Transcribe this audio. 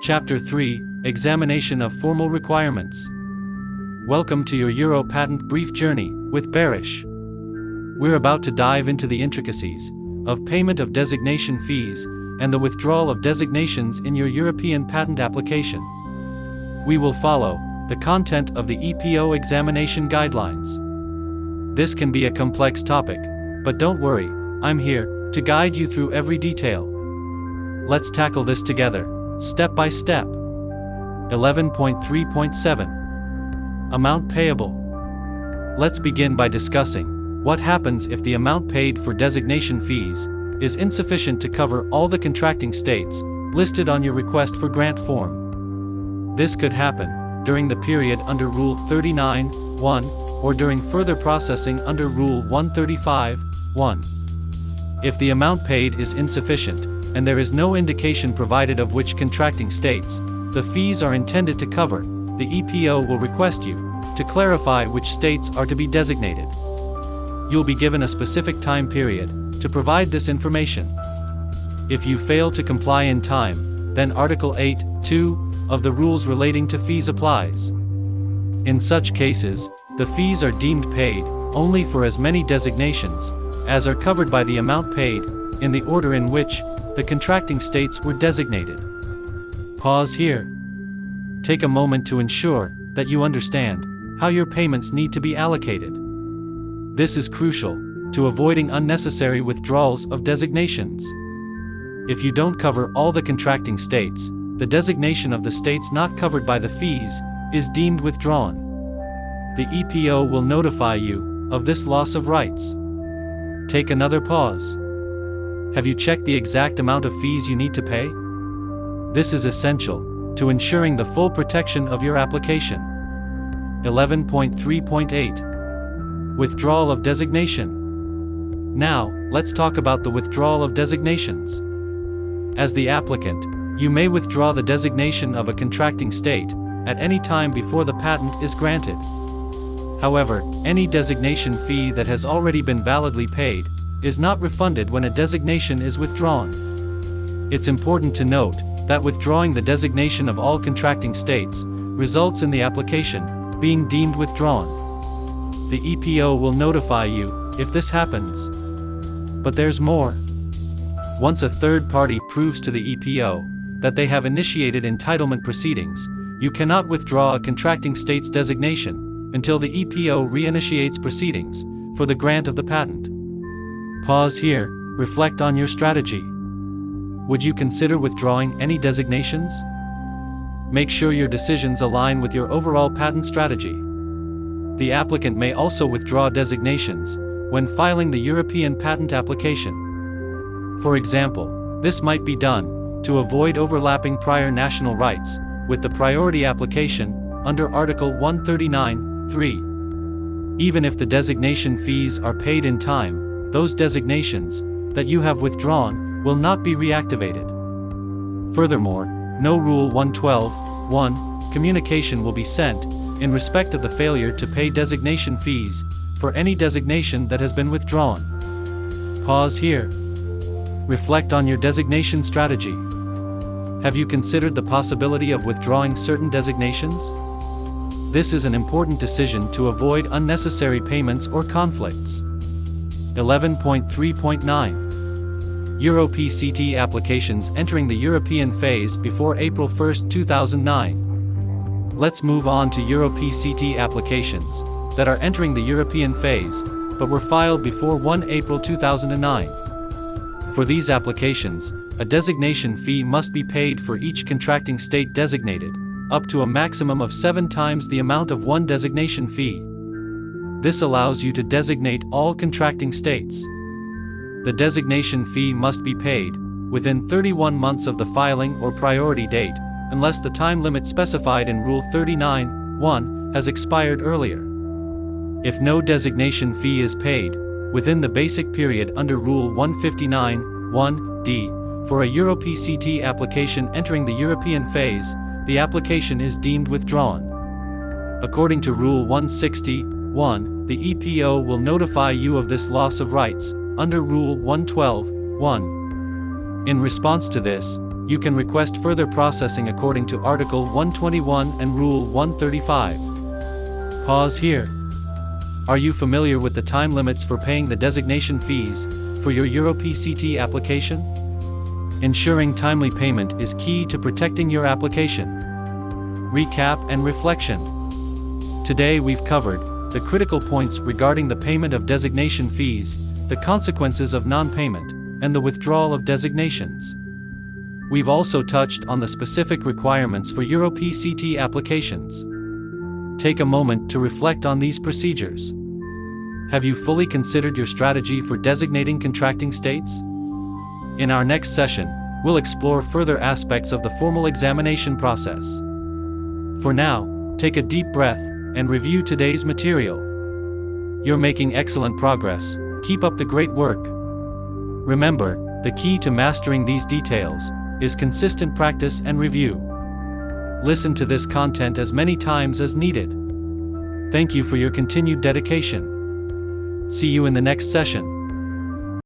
Chapter 3, Examination of Formal Requirements. Welcome to your Euro Patent Brief Journey with Baris. We're about to dive into the intricacies of payment of designation fees and the withdrawal of designations in your European patent application. We will follow the content of the EPO Examination Guidelines. This can be a complex topic, but don't worry, I'm here to guide you through every detail. Let's tackle this together, step by step. 11.3.7 Amount Payable. Let's begin by discussing what happens if the amount paid for designation fees is insufficient to cover all the contracting states listed on your request for grant form. This could happen during the period under Rule 39(1) or during further processing under Rule 135(1). If the amount paid is insufficient, and there is no indication provided of which contracting states the fees are intended to cover, the EPO will request you to clarify which states are to be designated. You'll be given a specific time period to provide this information. If you fail to comply in time, then Article 8(2) of the rules relating to fees applies. In such cases, the fees are deemed paid only for as many designations as are covered by the amount paid in the order in which the contracting states were designated. Pause here. Take a moment to ensure that you understand how your payments need to be allocated. This is crucial to avoiding unnecessary withdrawals of designations. If you don't cover all the contracting states, the designation of the states not covered by the fees is deemed withdrawn. The EPO will notify you of this loss of rights. Take another pause. Have you checked the exact amount of fees you need to pay? This is essential to ensuring the full protection of your application. 11.3.8 Withdrawal of designation. Now, let's talk about the withdrawal of designations. As the applicant, you may withdraw the designation of a contracting state at any time before the patent is granted. However, any designation fee that has already been validly paid is not refunded when a designation is withdrawn. It's important to note that withdrawing the designation of all contracting states results in the application being deemed withdrawn. The EPO will notify you if this happens. But there's more. Once a third party proves to the EPO that they have initiated entitlement proceedings, you cannot withdraw a contracting state's designation until the EPO reinitiates proceedings for the grant of the patent. Pause here, reflect on your strategy. Would you consider withdrawing any designations? Make sure your decisions align with your overall patent strategy. The applicant may also withdraw designations when filing the European patent application. For example, this might be done to avoid overlapping prior national rights with the priority application under Article 139(3). Even if the designation fees are paid in time, those designations that you have withdrawn will not be reactivated. Furthermore, no Rule 112(1) communication will be sent in respect of the failure to pay designation fees for any designation that has been withdrawn. Pause here. Reflect on your designation strategy. Have you considered the possibility of withdrawing certain designations? This is an important decision to avoid unnecessary payments or conflicts. 11.3.9 Euro PCT applications entering the European phase before April 1, 2009. Let's move on to Euro PCT applications that are entering the European phase, but were filed before 1 April 2009. For these applications, a designation fee must be paid for each contracting state designated, up to a maximum of 7 times the amount of one designation fee. This allows you to designate all contracting states. The designation fee must be paid within 31 months of the filing or priority date, unless the time limit specified in Rule 39(1) has expired earlier. If no designation fee is paid within the basic period under Rule 159(1)(d) for a Euro PCT application entering the European phase, the application is deemed withdrawn. According to Rule 160(1), the EPO will notify you of this loss of rights under Rule 112(1). In response to this, you can request further processing according to Article 121 and Rule 135. Pause here. Are you familiar with the time limits for paying the designation fees for your EuroPCT application? Ensuring timely payment is key to protecting your application. Recap and reflection. Today we've covered the critical points regarding the payment of designation fees, the consequences of non-payment, and the withdrawal of designations. We've also touched on the specific requirements for EuroPCT applications. Take a moment to reflect on these procedures. Have you fully considered your strategy for designating contracting states? In our next session, we'll explore further aspects of the formal examination process. For now, take a deep breath and review today's material. You're making excellent progress. Keep up the great work. Remember, the key to mastering these details is consistent practice and review. Listen to this content as many times as needed. Thank you for your continued dedication. See you in the next session.